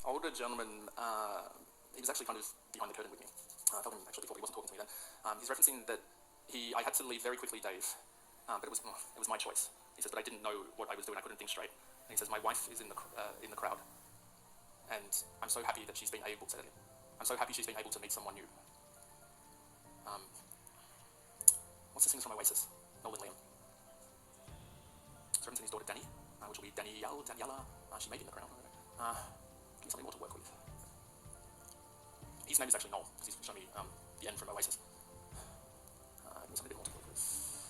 older gentleman, he was actually kind of behind the curtain with me. I told him actually before he wasn't talking to me then. He's referencing that I had to leave very quickly, Dave, but it was my choice. He says, but I didn't know what I was doing. I couldn't think straight. And he says, my wife is in the crowd, and I'm so happy that she's been able to. I'm so happy she's been able to meet someone new. What's the singers from Oasis? Noel and Liam. So referencing his daughter Danny, which will be Daniela. She may be in the crowd. Give me something more to work with. His name is actually Noel, because he's shown me the end from Oasis. Give me something a bit more to work with.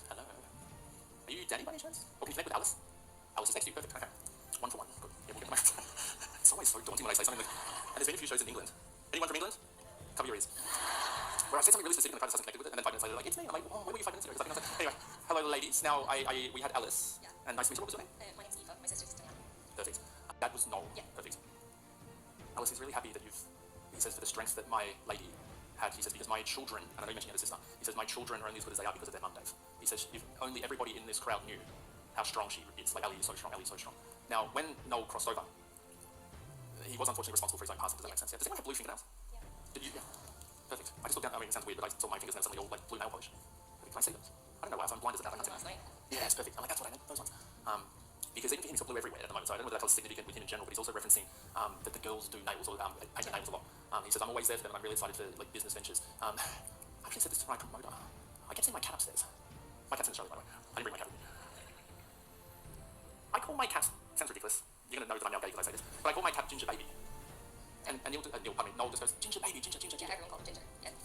Hello. Are you Danny by any chance? Or can you connect with Alice? Alice is next to you, perfect, okay. 1 for 1, good. Yeah, we'll get them. It's always so daunting when I say something and there's been a few shows in England. Anyone from England? Cover your ears. Where I said something really specific and the crowd just hasn't connected with it, and then 5 minutes later they're like, it's me. I'm like, oh, where were you 5 minutes ago? Anyway, hello ladies. Now, we had Alice, and nice to meet you. What was your name? My name's Eva, my sister's Diana. Perfect. That was Noel. Yeah. Perfect. Alice is really happy that he says, for the strength that my lady had, he says, because my children, and I know you mentioned you have a sister, he says, my children are only as good as they are because of their mum, Dave. He says, if only everybody in this crowd knew how strong she is, like, Ellie is so strong, Ellie is so strong. Now, when Noel crossed over, he was unfortunately responsible for his own passing. Does that make sense? Yeah. Does anyone have blue fingernails? Yeah. Did you? Yeah. Perfect. I just looked down, I mean, it sounds weird, but I saw my fingers and suddenly all, like, blue nail polish. Can I see those? I don't know why, so I'm blind as a bat. I can't see them. Yeah, it's perfect. I'm like, that's what I meant, those ones. Because even for him, he's got blue everywhere at the moment, so I don't know whether that tells significant with him in general, but he's also referencing that the girls do nails, or paint their nails a lot. He says, I'm always there for them, and I'm really excited for, like, business ventures. I actually said this to my promoter. I kept seeing my cat upstairs. My cat's in Australia, by the way. I didn't bring my cat with me. I call my cat, sounds ridiculous, you're going to know that I'm now gay because I say this, but I call my cat Ginger Baby. And Noel just goes, Ginger Baby, Ginger. Yeah, everyone calls him Ginger. Yeah.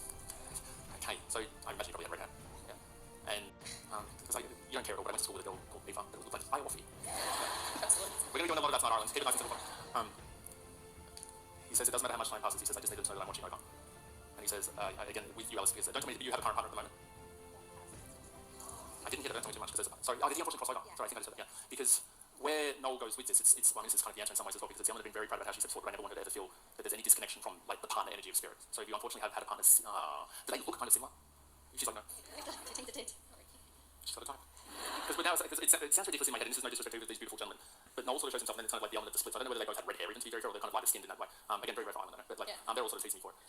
Okay, so I imagine you probably have red hair. Yeah. And because you don't care at all, but I went to school with a girl called Eva that looked like Iowaffy. Absolutely. We're going to go on a lot of that tonight, Ireland. Keep it nice and simple. He says it doesn't matter how much time passes. He says I just needed to know that I'm watching over. And he says again with you, Alice, because don't tell me that you have a current partner at the moment. I didn't hear that. Don't tell me too much because sorry. Did he unfortunately cross over? Yeah. Sorry, I think I just said that. Yeah. Because where Noel goes with this, it's I mean, this is kind of the answer in some ways as well, because it's the one that's been very proud about how she steps forward, but I never wanted her to feel that there's any disconnection from, like, the partner energy of spirit. So if you unfortunately have had a partner, do they look kind of similar? She's like, no. I think they did. She's got a type. Because now it sounds ridiculous in my head, and this is no disrespect to these beautiful gentlemen, but Noel sort of shows himself, and then it's kind of like the element of the splits. I don't know whether they both had red hair, even to be very fair, or they're kind of lighter skinned in that way. Again, very, very fine, I don't know, but like, they're all sort of teasing me for it.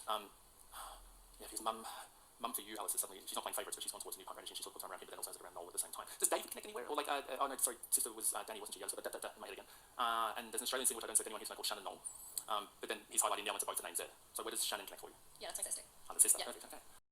Yeah, because mum for you, Alice, is suddenly, she's not playing favourites, but she's gone towards a new partner energy, and she's sort of puts her around him, but then also has it around Noel at the same time. Does David connect anywhere? Or like, oh no, sorry, sister was Danny, wasn't she? Yeah, so in my head again. And there's an Australian singer which I don't say to anyone who's called Shannon Noel. But then he's highlighting the elements of both the names there. So where does Shannon connect for you? Yeah, that's my sister. The sister, yeah. Perfect, okay.